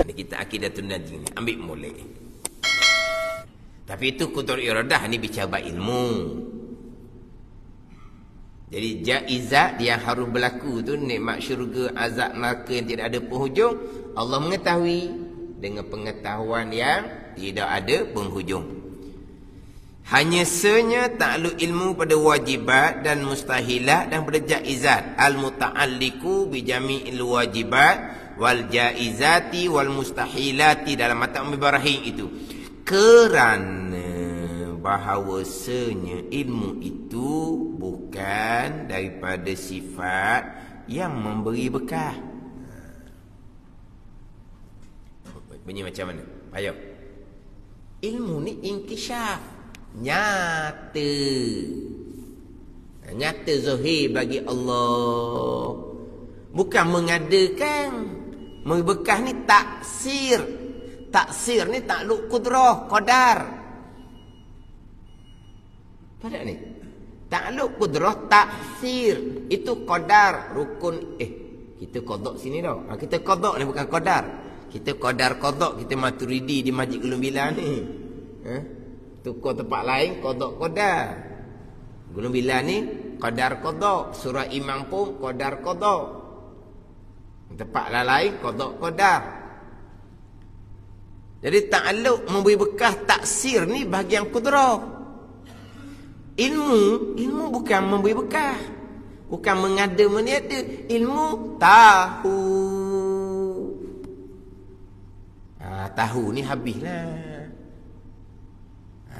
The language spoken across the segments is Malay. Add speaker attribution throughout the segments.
Speaker 1: Ni kita akidatun najm ni, ambil molek. Tapi itu qudrah iradah ni bicara ilmu. Jadi jaizat yang harus berlaku tu, nikmat syurga, azab neraka yang tidak ada penghujung, Allah mengetahui dengan pengetahuan yang tidak ada penghujung. Hanya senya takluk ilmu pada wajibat dan mustahilat dan pada jaizat. Al-muta'alliqu bi jami'il wajibat wal jaizati wal mustahilati dalam mata Ibrahim itu. Kerana bahawasanya ilmu itu bukan daripada sifat yang memberi bekah. Bunyi macam mana? Ayo. Ilmu ni inkishaf, nyata. Nyata zahir bagi Allah. Bukan mengadakan. Memberi bekah ni taksir. Taksir ni takluk kudrah, qadar. Pada ni takluk kudrah taksir itu qadar rukun. Kita qada sini dah. Kita qada ni bukan qadar. Kita qadar kita Maturidi di Masjid Gunung Bilang ni. Tukar tempat lain qada. Gunung Bilang ni qadar. Surah Imam pun qadar. Tempat lain qadar. Jadi takluk memberi bekah taksir ni bahagian kudrah. Ilmu bukan memberi bekah. Bukan mengada meniada. Ilmu tahu. Tahu ni habislah.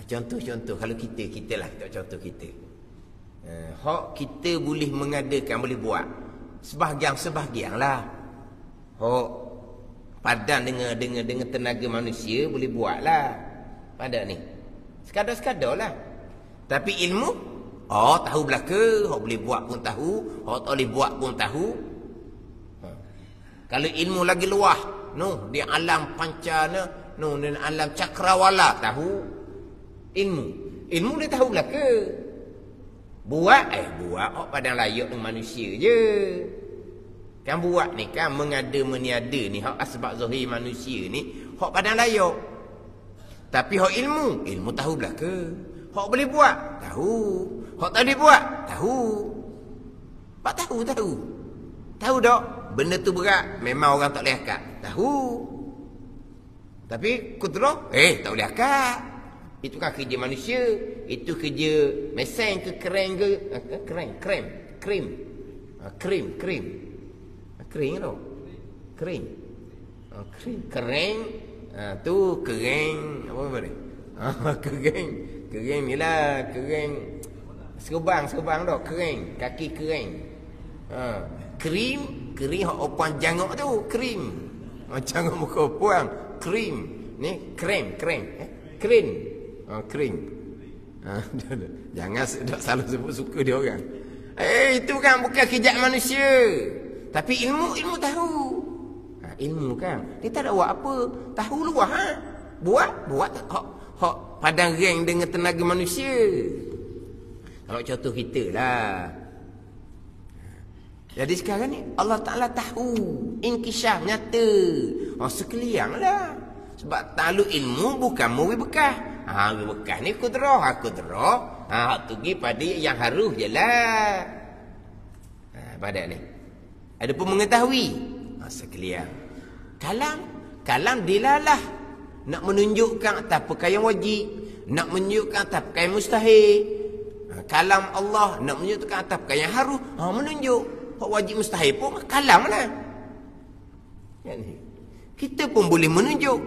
Speaker 1: Contoh-contoh. Kalau kita lah. Contoh kita. Hak kita boleh mengadakan, boleh buat. Sebahagian lah. Hak padan dengan tenaga manusia boleh buat lah. Pada ni. Sekadar-sekadar lah. Tapi ilmu, tahu belaka, hak boleh buat pun tahu, hak tak boleh buat pun tahu. Kalau ilmu lagi luah, di alam pancana, di alam cakrawala, tahu ilmu dia tahu belaka. Buat hak padang layak dengan manusia je. Kan buat ni kan mengada meniada ni, hak asbab zahir manusia ni, hak padang layak. Tapi hak ilmu tahu belaka. Hak boleh buat, tahu. Hak tak boleh buat, tahu. Pak tahu. Tahu tak? Benda tu berat, memang orang tak boleh akak. Tahu. Tapi kudrah, tak boleh akak. Itu kan kerja manusia. Itu kerja mesin ke keren ke? Krim tau. Krim. Kering. Tu kering. Apa ni? Kering ni lah. Kering. Serubang dok. Kering. Kaki kering. Krim hak opang jangok tu. Krim. Macam muka opang. Krim. Ni krim. Krim. Jangan salah sebut suka dia orang. Itu kan bukan kerja manusia. Tapi ilmu tahu. Ilmu kan. Dia tak ada buat apa. Tahu luah. Buat hak padang reng dengan tenaga manusia. Kalau contoh kita lah. Jadi sekarang ni Allah Ta'ala tahu. Inkishaf nyata. Sekalian lah. Sebab takluk ilmu bukan memberi bekah. Memberi bekah ni kudrah. Hak tu pergi pada yang harus je lah. Pada ni ada pun mengetahui. Sekalian Kalam dilalah. Nak menunjukkan atas perkara yang wajib. Nak menunjukkan atas perkara yang mustahil. Kalam Allah nak menunjukkan atas perkara yang harus. Menunjuk. Hak wajib mustahil pun kalam lah. Kita pun boleh menunjuk.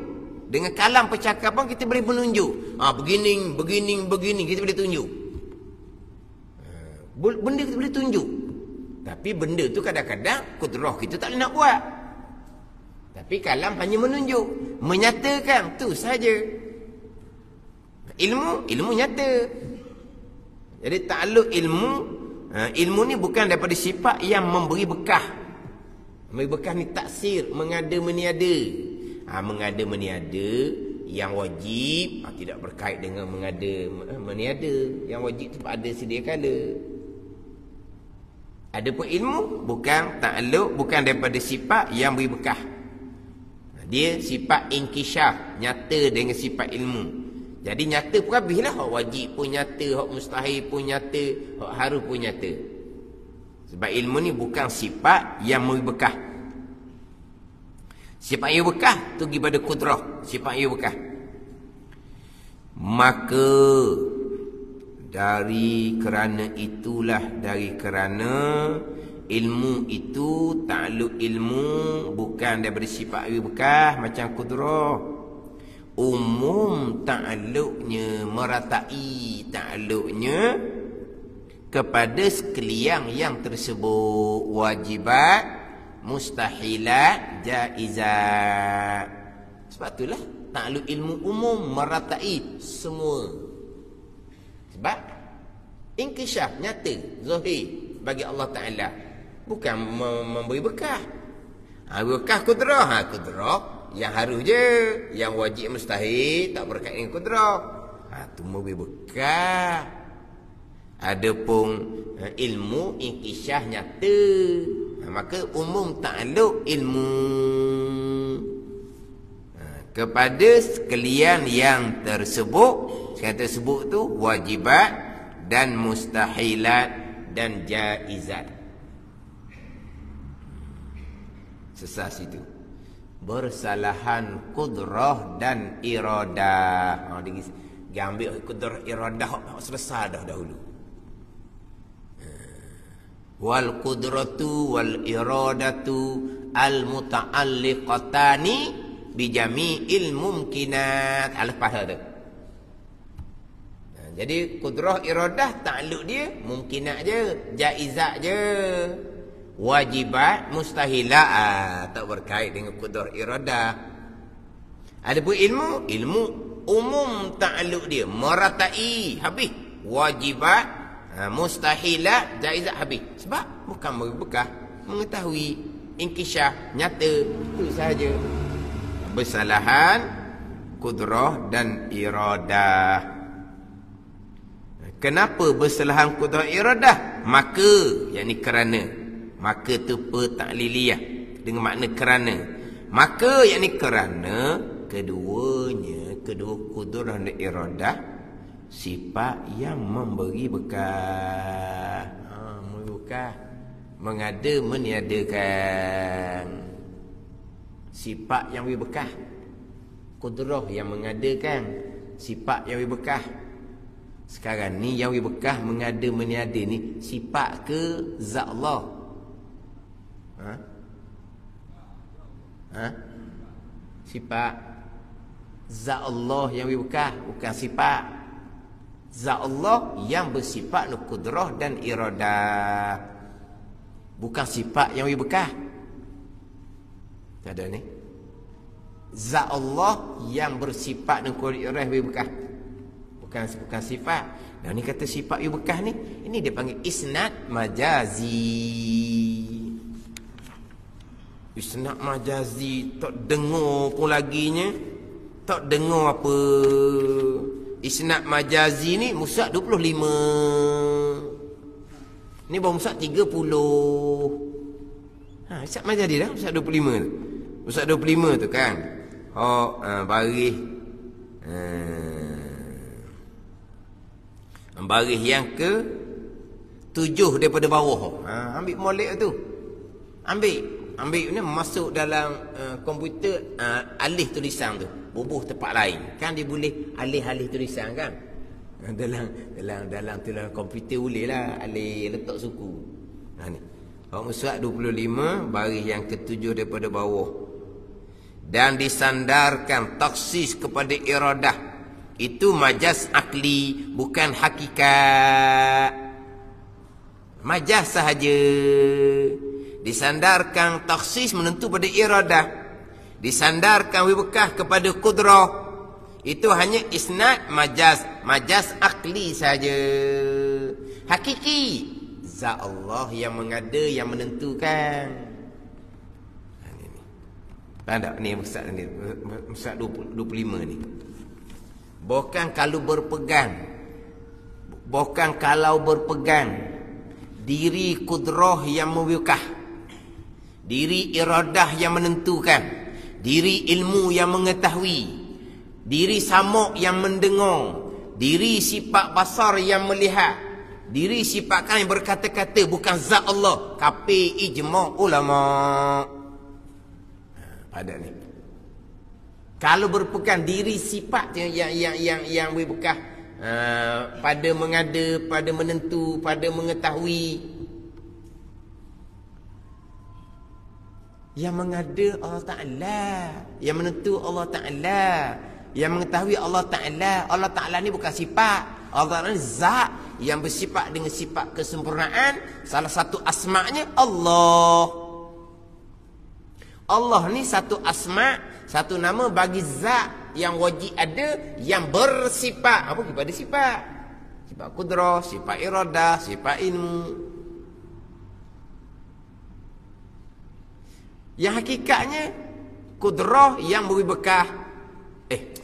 Speaker 1: Dengan kalam percakapan kita boleh menunjuk. Begini. Kita boleh tunjuk. Benda kita boleh tunjuk. Tapi benda tu kadang-kadang kudrah kita tak boleh nak buat. Tapi kalam hanya menunjuk. Menyatakan. Tu saja. Ilmu nyata. Jadi takluk ilmu ni bukan daripada sifat yang memberi bekah. Memberi bekah ni taksir, mengada meniada. Mengada meniada yang wajib tidak berkait dengan mengada meniada. Yang wajib tu ada sedia kala. Adapun ilmu bukan takluk, bukan daripada sifat yang beri bekah. Dia sifat inkishaf, nyata dengan sifat ilmu. Jadi nyata pun habislah. Hak wajib pun nyata, hak mustahil pun nyata, hak harus pun nyata. Sebab ilmu ni bukan sifat yang memberi bekah. Sifat yang bekah tu pergi pada kudrah, sifat yang bekah. Maka dari kerana ilmu itu takluk ilmu bukan daripada sifat yang bekah macam kudrah. Umum takluknya, meratai takluknya kepada sekalian yang tersebut, wajibat, mustahilat, jaizat. Sebab itulah takluk ilmu umum meratai semua. Sebab inkishaf nyata, zahir bagi Allah Ta'ala, bukan memberi bekah. Bekah kudrah, kudrah yang harus je, yang wajib mustahil tak berkait dengan kudrah. Tu memberi bekah. Adapun ilmu inkishaf nyata, maka umum takluk ilmu kepada sekalian yang tersebut. Yang tersebut tu wajibat dan mustahilat dan jaizat. Sesat situ. Bersalahan kudrah dan iradah. Dia ambil kudrah iradah selesai dah dahulu. Wal qudratu wal iradatu al muta'alliqatani bi jami'il mumkinat. Lepas dah tu. Jadi kudrah iradah takluk dia mumkinat je, jaizat je. Wajibat, mustahilat tak berkait dengan kudrah iradah. Adapun ilmu umum takluk dia meratai habis. Wajibat, mustahilat, jaizat habis. Sebab bukan berbekah, mengetahui inkishaf nyata, itu sahaja. Bersalahan kudrah dan iradah. Kenapa bersalahan kudrah iradah? Maka, yakni kerana. Maka tu takliliyah dengan makna kerana. Maka yakni kerana kedua kudrah dan iradah sifat yang memberi bekah. Memberi bekah, mengada meniadakan. Sifat yang beri bekah, kudrah yang mengadakan, sifat yang beri bekah. Sekarang ni yang beri bekah mengada meniada ni sifat ke zat Allah? Sifat zat Allah yang beri bekah, bukan sifat. Zat Allah yang bersifat kudrah dan iradah, bukan sifat yang beri bekah. Tak ada ni. Zat Allah yang bersifat dan kudrah iradah beri bekah, bukan sifat. Dan ni kata sifat yang bekah ni, ini dia panggil isnad majazi. Isnad majazi tak dengar pun laginya, tak dengar apa. Isnad majazi ni musad 25. Ni baru musad 30. Isnad majazi dah musad 25 tu. Musad 25 tu kan. Baris baris yang ke 7 daripada bawah. Ambil molek tu. Ambil ni masuk dalam komputer, alih tulisan tu, bubuh tempat lain. Kan dia boleh alih tulisan kan? Dalam komputer boleh lah alih letak suku. Ni. Surat 25 baris yang ke-7 daripada bawah. Dan disandarkan taksis kepada iradah. Itu majaz akli, bukan hakikat. Majaz sahaja. Disandarkan taksis menentu pada iradah. Disandarkan bekah kepada kudrah. Itu hanya isnad majaz. Majaz akli saja. Hakiki zat Allah yang mengada, yang menentukan. Faham tak? Ni Musad 25 ni. Bukan kalau berpegang diri kudrah yang membekah, diri iradah yang menentukan, diri ilmu yang mengetahui, diri samuk yang mendengar, diri sifat basar yang melihat, diri sifat kalam yang berkata-kata, bukan zat Allah. Kafir ijma' ulama. Pada ni. Kalau berpegang diri sifat yang berbekah pada mengada, pada menentu, pada mengetahui. Yang mengada Allah Ta'ala, yang menentu Allah Ta'ala, yang mengetahui Allah Ta'ala. Allah Ta'ala ni bukan sifat. Allah Ta'ala ni zat yang bersifat dengan sifat kesempurnaan. Salah satu asma'nya Allah. Allah ni satu asma', satu nama bagi zat yang wajib ada, yang bersifat. Apa kepada sifat? Sifat kudrah, sifat iradah, sifat ilmu. Yang hakikatnya kudrah yang beri bekah.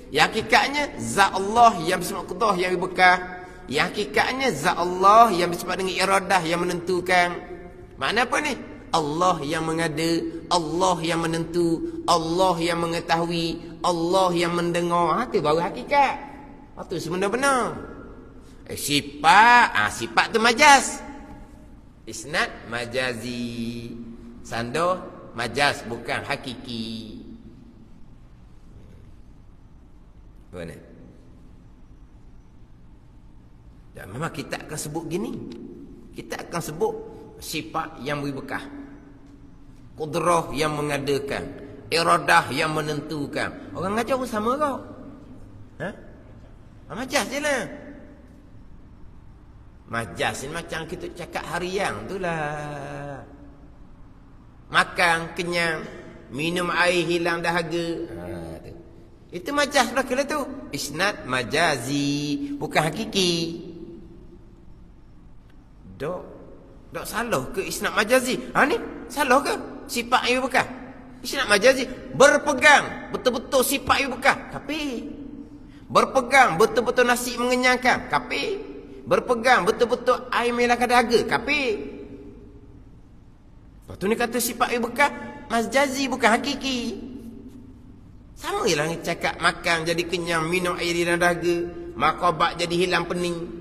Speaker 1: Yang hakikatnya zat Allah yang bersifat kudrah yang beri bekah. Yang hakikatnya zat Allah yang bersifat dengan iradah yang menentukan. Makna apa ni? Allah yang mengada, Allah yang menentu, Allah yang mengetahui, Allah yang mendengar. Itu baru hakikat. Itu sebenar-benar. Sifat, sifat tu majaz. Isnad majazi. Sandoh majaz, bukan hakiki. Mana? Dan memang kita akan sebut gini. Kita akan sebut sifat yang beri bekah, kudrah yang mengadakan, iradah yang menentukan. Orang ngajar pun sama kau. Majaz je lah. Majaz ni macam kita cakap harian tu lah. Makan, kenyang, minum air, hilang dahaga. Itu majaz belaka lah tu. Isnad majazi, bukan hakiki. Dok salah ke isnad majazi? Ni salah ke? Sifat yang bekah. Isnad majazi berpegang betul-betul sifat yang bekah. Kafir. Berpegang betul-betul nasi mengenyangkan. Kafir. Berpegang betul-betul air melahkan dahaga. Kafir. Lepas tu ni kata sifat yang bekah majazi, bukan hakiki. Sama je lah cakap makan jadi kenyang, minum air dalam dahaga, makabat jadi hilang pening.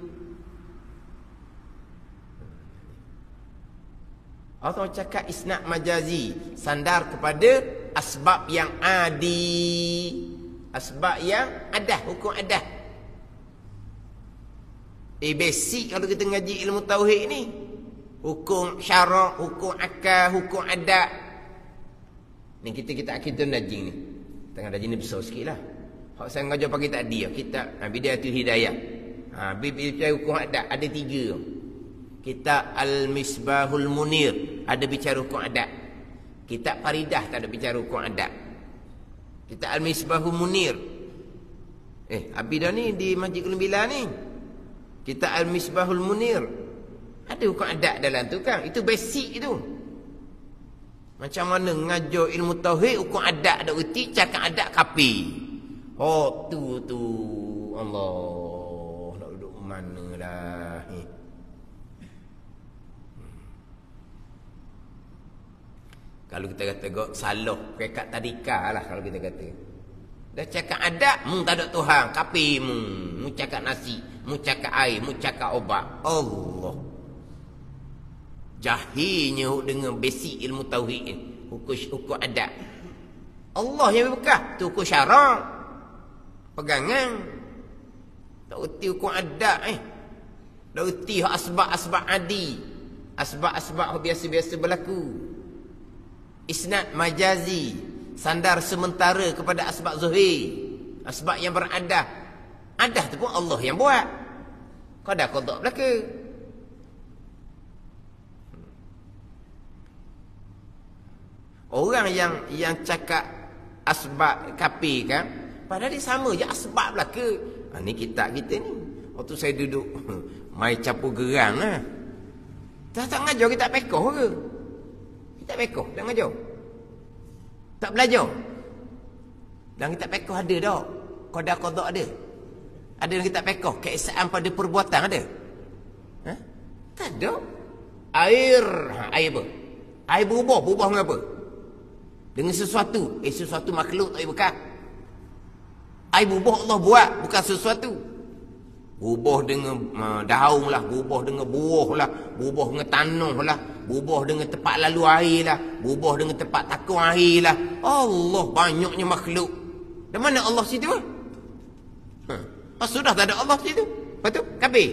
Speaker 1: Allah cakap isnad majazi, sandar kepada asbab yang adi, asbab yang adah, hukum adah. Basic kalau kita ngaji ilmu tauhid ni, hukum syarak, hukum akal, hukum adat. Ni kita akidah najing ni. Tengah najing ni besar sikit lah. Hak saya ngajar pagi tadi, kitab Bidayatul Hidayah. Bicara hukum adat ada 3. Kitab Al-Misbahul Munir ada bicara hukum adat. Kitab Faridah tak ada bicara hukum adat. Kitab Al-Misbahul Munir. Abidah ni di Masjid Kulimbilan ni. Kitab Al-Misbahul Munir. Ada hukum adat dalam tu kan. Itu basic itu. Macam mana ngajar ilmu tauhid, hukum adat ada erti, cakap adat kafir. Tu Allah nak duduk mana lah. Kalau kita kata salah pekat tadika lah kalau kita kata. Dah cakap adat, tak ada Tuhan, kafir mu cakap nasi, mu cakap air, mu cakap obat. Allah. Jahilnya dengan basic ilmu tauhid ni, hukum adat. Allah yang berkah, tu hukum syarak. Pegangan. Tak erti hukum adat tak erti asbab-asbab adi. Asbab-asbab biasa-biasa berlaku. Isnad majazi, sandar sementara kepada asbab zuhir, asbab yang beradah. Adah tu pun Allah yang buat. Qada qada belaka. Orang yang cakap asbab kafir kan, padahal dia sama je asbab belaka. Ni kitab kita ni. Waktu saya duduk mai capur gerang lah. Tak ngajar kita pekoh ke? Kitab pekoh tak ngajar. Tak belajar. Dalam kitab pekoh ada tak? Qada-qada ada. Ada dalam kitab pekoh keesaan pada perbuatan ada. Tak ada. Air apa? Air berubah dengan apa? Dengan sesuatu. Sesuatu makhluk tak boleh bekas. Air bubuh Allah buat, bukan sesuatu. Bubuh dengan daun lah, bubuh dengan buah lah, bubuh dengan tanah lah, bubuh dengan tempat lalu air lah, bubuh dengan tempat takut air lah. Allah banyaknya makhluk. Dan mana Allah situ? Sudah tak ada Allah situ. Lepas tu, kafir.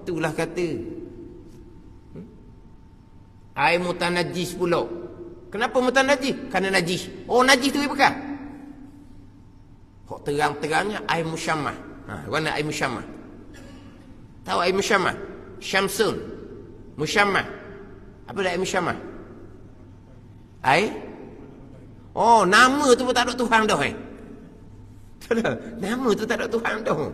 Speaker 1: Itulah kata. Air mutanajis pula. Kenapa mutanajis? Kerana najis. Najis tu bekas. Hak terang-terangnya air musyammah. Mana air musyammah? Tahu air musyammah? Syamsun. Musyammah. Apa dah air musyammah? Air? Nama tu pun tak ada Tuhan dah. Nama tu tak ada Tuhan dah.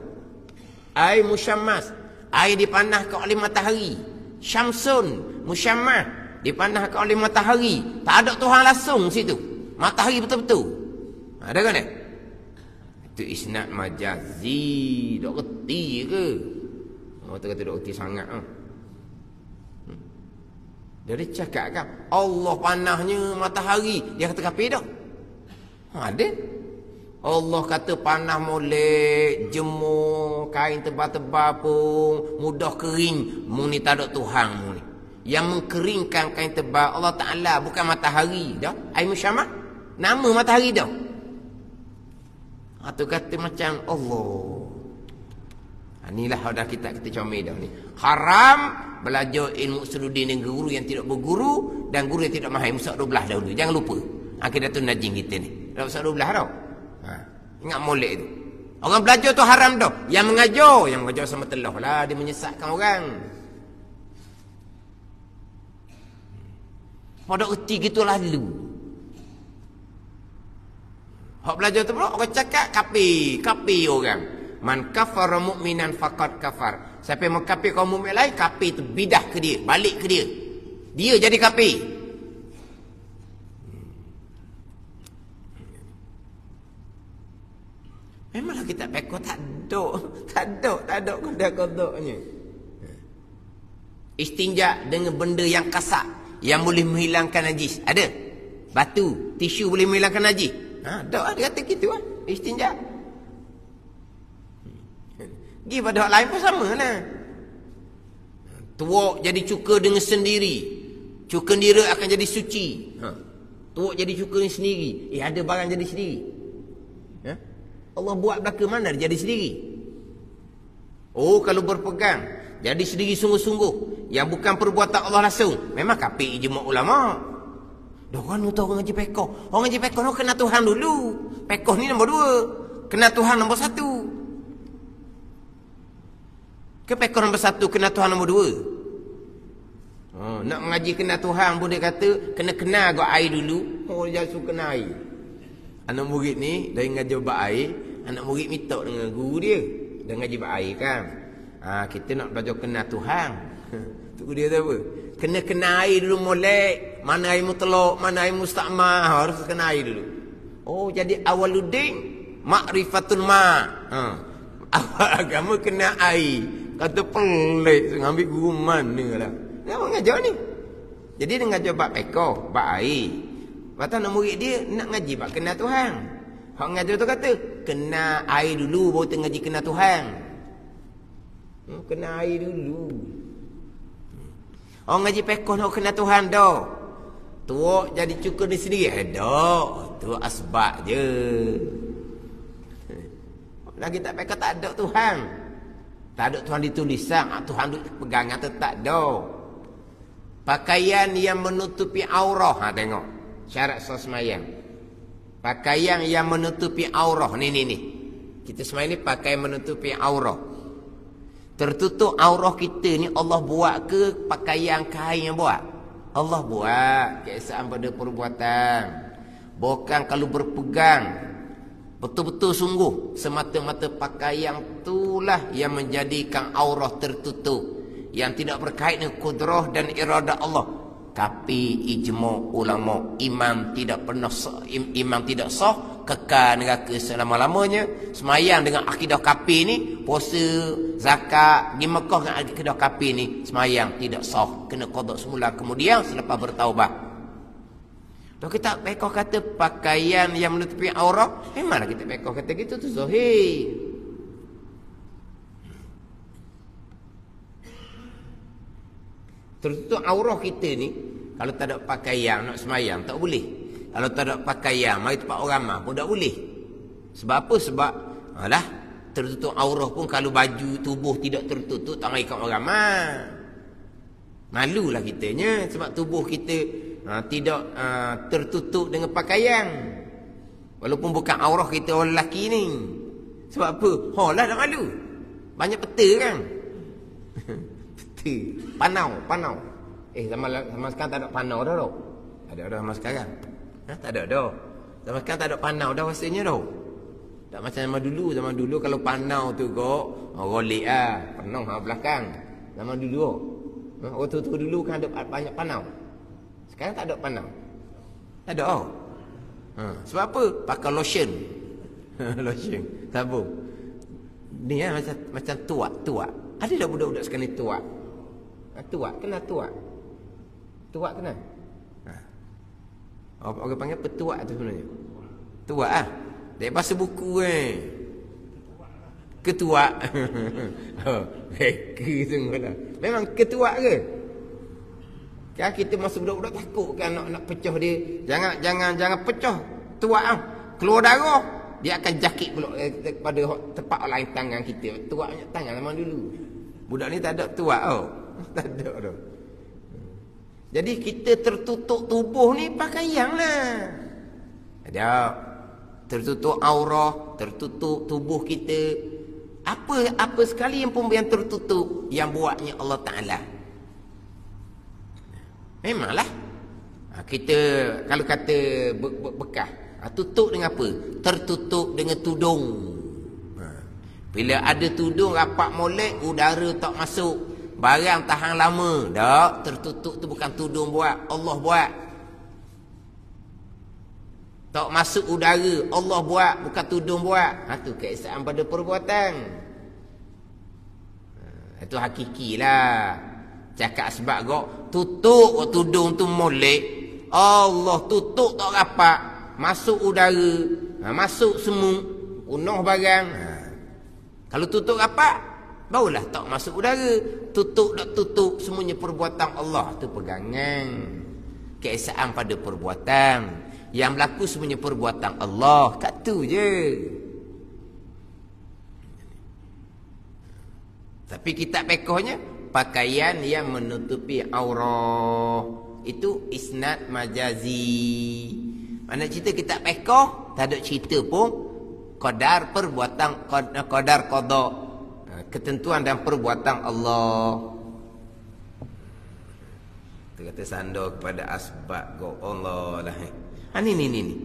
Speaker 1: Air musyammas. Air dipanahkan oleh matahari. Syamsun. Musyammah. Dipanahkan oleh matahari. Tak ada Tuhan langsung situ. Matahari betul-betul. Ada kan? Itu isnad majazi. Dok reti ke? Tu kata dok reti sangat. Dia cakap kan, Allah panahnya matahari. Dia kata kafir dah. Ada. Allah kata panah molek, jemur, kain tebal-tebal pun mudah kering. Mu ni tak ada Tuhan mu ni. Yang mengkeringkan kain tebal Allah Ta'ala, bukan matahari dah. Air musyammah. Nama matahari dah. Tu kata macam Allah. Inilah dah kita comel dah ni. Haram belajar ilmu usuluddin dengan guru yang tidak berguru dan guru yang tidak mahir. Musak 12 dahulu. Jangan lupa. Aqidatul Najim kita ni. Dah musak 12 tau. Ingat molek tu. Orang belajar tu haram dah. Yang mengajar sama telah lah. Dia menyesatkan orang. Pada erti gitu lalu. Hak belajar tu pula orang cakap kafir orang. Man kafara mu'minan faqad kafar. Siapa yang mengkafir kaum mukmin lain, kafir tu bidah ke dia, balik ke dia. Dia jadi kafir. Memanglah kita pekor tak ada kodok-kodoknya. Istinja dengan benda yang kasar yang boleh menghilangkan najis. Ada? Batu, tisu boleh menghilangkan najis. Ada kata gitu lah. Istinja. Pergi pada hak lain pun sama lah. Tuak jadi cuka dengan sendiri. Cuka nira akan jadi suci. Tuak jadi cuka sendiri. Ada barang jadi sendiri. Allah buat belaka mana dia jadi sendiri. Kalau berpegang jadi sendiri sungguh-sungguh yang bukan perbuatan Allah langsung, memang kafir ijma' ulama. Orang tahu orang ngaji pekoh. Orang ngaji pekoh kena Tuhan dulu. Pekoh ni nombor 2. Kena Tuhan nombor 1. Ke pekoh nombor 1 kena Tuhan nombor 2. Nak mengaji kena Tuhan pun dia kata kena kenal agak air dulu. Dia suka kena air. Anak murid ni dari ngaji bab air, anak murid minta dengan guru dia. Dia ngaji bab air kan. Kita nak belajar kenal Tuhan. Tu dia tahu apa? Kena air dulu molek. Mana air mutlak, mana air mustakmal, harus kena air dulu. Jadi awaluddin ma'rifatul ma'. Awal agama kena air. Kata pelik, ngambil guru mana lah. Dia mengajar ni. Jadi dia ngajar bab pekoh, bab air. Lepas nak murid dia nak ngaji bab kena Tuhan. Hak ngajar tu kata kena air dulu baru tengah ngaji kena Tuhan. Kena air dulu. Orang ngaji pekoh nak kena Tuhan dah. Tuak jadi cukur di sendiri. Dah. Tu asbab je. Lagi tak pekoh tak ada Tuhan. Tak ada Tuhan ditulisan. Tuhan pegangan tu tak ada. Pakaian yang menutupi aurah. Tengok. Syarat sah semayang. Pakaian yang menutupi aurah. Ni. Kita semayang ni pakaian menutupi aurah. Tertutup aurah kita ni Allah buat ke pakaian kain yang buat? Allah buat. Keesaan pada perbuatan. Bukan kalau berpegang. Betul-betul sungguh. Semata-mata pakaian itulah yang menjadikan aurah tertutup. Yang tidak berkait dengan kudrah dan iradah Allah. Tapi ijma' ulama, imam tidak sah, kekal neraka selama-lamanya. Semayang dengan akidah kafir ni, puasa, zakat, pergi Mekah dengan akidah kafir ni, semayang tidak sah, kena qada semula kemudian selepas bertaubat. Kalau kita pekoh kata pakaian yang menutupi aurat, memanglah kita pekoh kata gitu tu zahir. Tertutup aurat kita ni, kalau tak ada pakaian nak semayang tak boleh. Kalau tak ada pakaian mari tempat orang ramai pun tak boleh. Sebab apa? Sebab alah tertutup aurat pun kalau baju tubuh tidak tertutup tak mari kat orang ramai. Malulah kitanya sebab tubuh kita tidak tertutup dengan pakaian. Walaupun bukan aurat kita orang lelaki ni. Sebab apa? Lah dah malu. Banyak peta kan? Peta. Panau. Zaman sekarang tak ada panau dah tau. Ada zaman sekarang. Tak ada dah. Zaman sekarang tak ada panau dah rasanya dah. Tak macam zaman dulu kalau panau tu kok golek penuh belakang. Zaman dulu orang tua dulu kan ada banyak panau. Sekarang tak ada panau. Tak ada. Sebab apa? Pakai lotion. Lotion. Sabun. Ni macam tuak. Ada dah budak-budak sekarang ni tuak. Tuak, kenal tuak? Tuak kenal? Orang panggil petuak tu sebenarnya. Tuak dari bahasa buku Ketuak. Reka sungguhlah. Memang ketuak ke? Kan kita masa budak-budak takut kan nak pecah dia. Jangan pecah tuak keluar darah. Dia akan jakit pula pada tepat lain tangan kita. Tuak banyak tangan zaman dulu. Budak ni tak ada tuak tak ada dah. Jadi kita tertutup tubuh ni pakaian lah. Ada tertutup aurat, tertutup tubuh kita. Apa sekali yang pun yang tertutup yang buatnya Allah Taala. Memanglah. Kita kalau kata bekas, tutup dengan apa? Tertutup dengan tudung. Bila ada tudung rapat molek, udara tak masuk. Barang tahan lama. Tak, tertutup tu bukan tudung buat, Allah buat. Tak masuk udara, Allah buat, bukan tudung buat. Tu keesaan pada perbuatan. Itu hakikilah. Cakap sebab kau tutup tudung tu molek, Allah tutup tak rapat, masuk udara, masuk semut, punah barang. Kalau tutup rapat, barulah tak masuk udara. Tutup tak tutup, semuanya perbuatan Allah. Tu pegangan. Keesaan pada perbuatan. Yang berlaku semuanya perbuatan Allah. Kat tu je. Tapi kitab pekohnya, pakaian yang menutupi aurat. Itu isnad majazi. Mana cerita kitab pekoh, tak ada cerita pun qadar perbuatan, qadar qada, ketentuan dan perbuatan Allah. Kita kata sandar kepada asbab go Allah lah. Ni.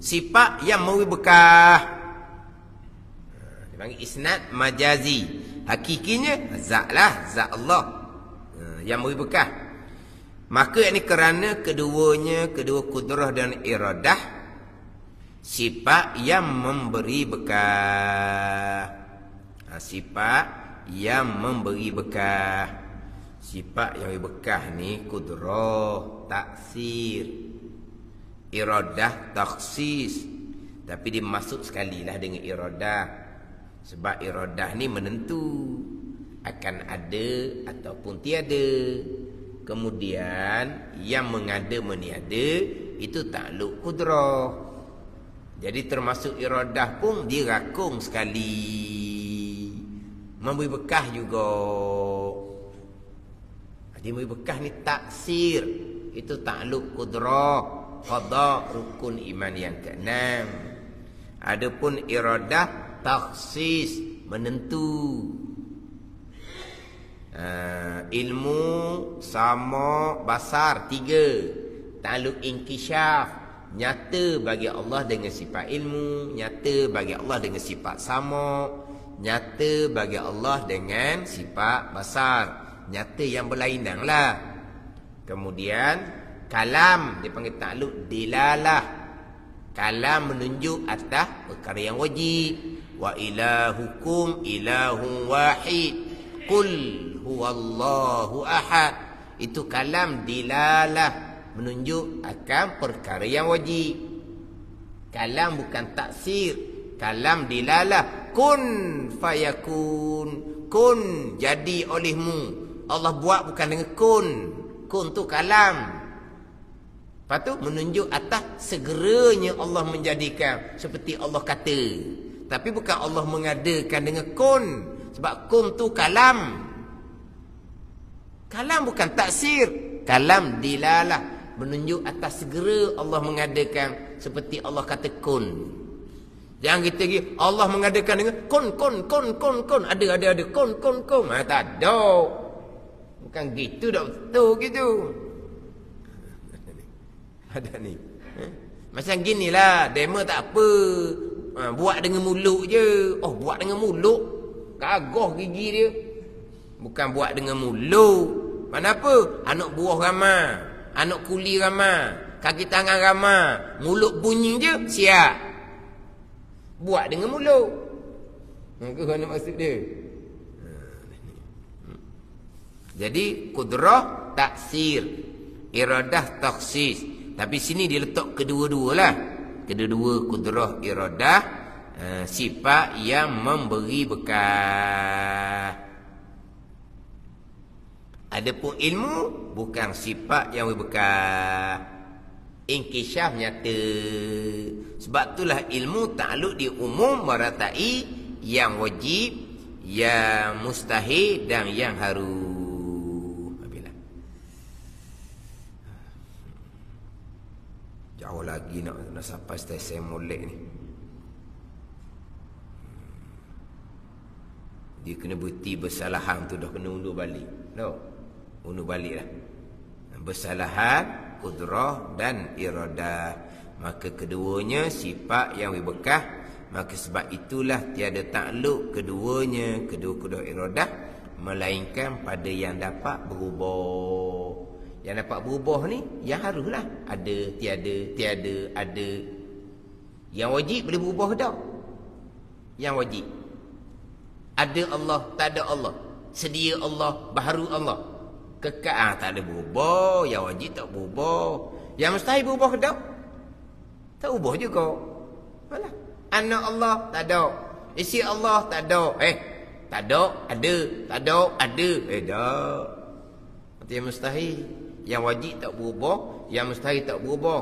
Speaker 1: Sifat yang memberi bekah. Dipanggil isnad majazi. Hakikinya zat lah, zat Allah yang memberi bekah. Maka ini kerana kedua kudrah dan iradah, sifat yang memberi bekah. Sifat yang memberi bekah. Sifat yang memberi bekah ni kudrah, taksir, iradah, taksis. Tapi dia masuk sekali lah dengan iradah. Sebab iradah ni menentu akan ada ataupun tiada. Kemudian yang mengada meniada itu takluk kudrah. Jadi termasuk iradah pun dirakung sekali. Memberi bekah juga. Dia memberi bekah ni taksir. Itu takluk kudrah, qada, rukun iman yang ke-6. Adapun iradah taksis, menentu. Ilmu sama basar 3. Takluk inkisyaf, nyata bagi Allah dengan sifat ilmu, nyata bagi Allah dengan sifat sama, nyata bagi Allah dengan sifat basar, nyata yang berlainan lah. Kemudian kalam dipanggil takluk dilalah. Kalam menunjuk atas perkara yang wajib. Wa ilahukum ilahun wahid. Qul huwallahu ahad. Itu kalam dilalah, menunjuk akan perkara yang wajib. Kalam bukan taksir. Kalam dilalah. Kun fayakun. Kun jadi olehmu. Allah buat bukan dengan kun. Kun tu kalam. Lepas tu menunjuk atas segeranya Allah menjadikan seperti Allah kata. Tapi bukan Allah mengadakan dengan kun. Sebab kun tu kalam. Kalam bukan taksir. Kalam dilalah. Menunjuk atas segera Allah mengadakan seperti Allah kata kun. Jangan kita pergi Allah mengadakan dengan kun. Ada kun. Tak ada. Bukan gitu dah betul gitu. Ada ni. Macam ginilah, demo tak apa. Buat dengan mulut je. Oh, buat dengan mulut. Gagah gigi dia. Bukan buat dengan mulut. Mana apa? Anak buah ramai. Anak kuli ramai. Kaki tangan ramai. Mulut bunyi je, siap. Buat dengan mulut. Itu mana maksud dia? Jadi, kudrah taksir. Iradah taksis. Tapi sini dia letak kedua-dua lah. Kedua-dua kudrah iradah. Sifat yang memberi bekas. Adapun ilmu bukan sifat yang berbekas. Inkishaf nyata. Sebab itulah ilmu takluk di umum meratai yang wajib, yang mustahil dan yang harus. Jauh lagi nak sampai stesen molek ni. Dia kena bukti bersalahan tu dah kena undur balik. Undur balik lah. Bersalahan, kudrah dan iradah. Maka keduanya sifat yang berbekas. Maka sebab itulah tiada takluk keduanya, kedua-kedua iradah, melainkan pada yang dapat berubah. Yang dapat berubah ni, yang haruslah. Ada, tiada, ada. Yang wajib boleh berubah tak? Yang wajib. Ada Allah, tak ada Allah. Sedia Allah, baharu Allah. Kekal, tak ada berubah. Yang wajib tak berubah. Yang mustahil berubah tak? Tak berubah juga. Alah. Anak Allah, tak ada. Isi Allah, tak ada. Tak ada, ada. Tak ada, ada. Tak. Itu yang mustahil. Yang wajib tak berubah. Yang mustahil tak berubah.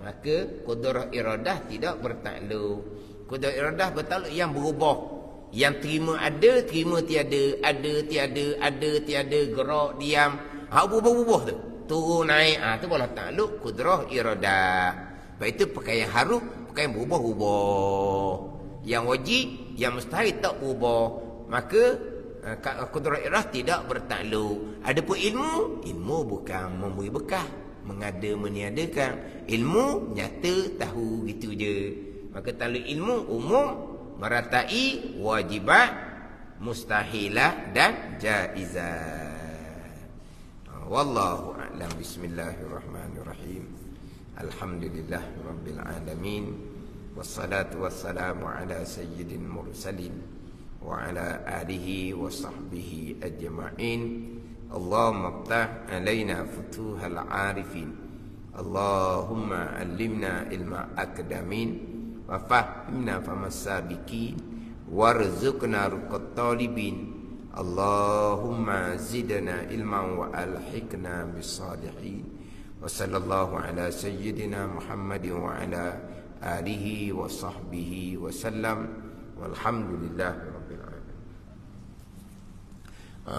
Speaker 1: Maka kudrah iradah tidak bertakluk. Kudrah iradah bertakluk yang berubah. Yang terima ada, terima tiada. Ada, tiada. Gerak, diam. Berubah-ubah tu. Turun, naik. Tu boleh takluk kudrah iradah. Sebab itu pakaian haruf, pakaian berubah-ubah. Yang wajib, yang mustahil tak berubah. Maka kudrah iradah tidak bertakluk. Adapun ilmu bukan memberi bekas, mengada meniadakan. Ilmu nyata tahu gitu je. Maka takluk ilmu umum meratai wajibat, mustahilah dan jaizat. Wallahu a'lam. Bismillahirrahmanirrahim. Alhamdulillah rabbil alamin. Wassalatu wassalamu ala sayyidil mursalin wa ala alihi wa sahbihi ajma'in. Allahumma aftah alaina futuhal arifin. Allahumma allimna ilma akdamin wa fahimna famassabiqin warzuqna ruqat talibin. Allahumma zidna ilman wa alhiqna bis-salihin. Wa sallallahu ala sayyidina Muhammadin wa ala alihi wa sahbihi wa sallam. Walhamdulillah rabbil alamin.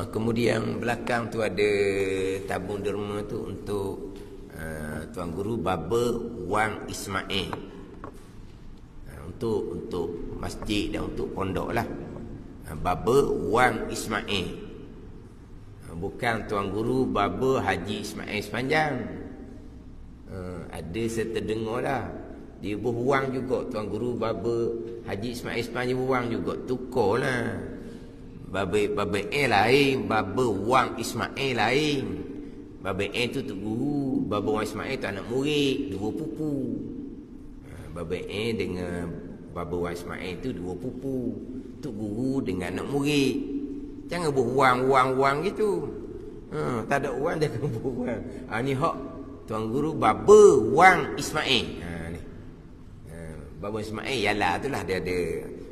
Speaker 1: Kemudian belakang tu ada tabung derma tu untuk Tuan Guru Baba Wang Ismail. Untuk masjid dan untuk pondok lah. Baba Wang Ismail. Bukan Tuan Guru Baba Haji Ismail Sepanjang. Ada saya terdengar lah. Dia berhuang juga. Tuan Guru Baba Haji Ismail Sepanjang berhuang juga. Tukar lah. Baba lain. Baba Wang Ismail lain. Baba tu Tok Guru. Baba Wang Ismail tu anak murid. Dua pupu. Baba dengan Baba Wang Ismail tu dua pupu. Tok Guru dengan anak murid. Jangan berhuang gitu. Tak ada uang jangan berhuang. Ni hak Tuan Guru Baba Wang Ismail. Ni. Baba Ismail ialah itulah dia ada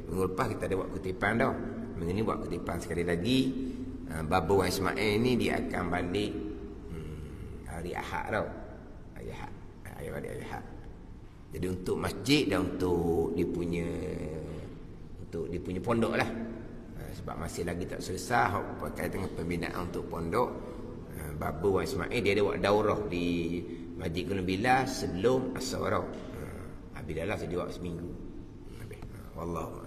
Speaker 1: minggu lepas kita ada buat kutipan dah. Minggu ni buat kutipan sekali lagi. Baba Wang Ismail ni dia akan balik hari Ahad tau. Hari Ahad. Hari Ahad. Jadi untuk masjid dan untuk dia punya pondok lah. Sebab masih lagi tak selesai berkaitan dengan pembinaan untuk pondok. Baba Wang Ismail dia ada buat daurah di Masjid Gunung Bila sebelum Asar. Habis dah lah saya jawab seminggu. Wallahu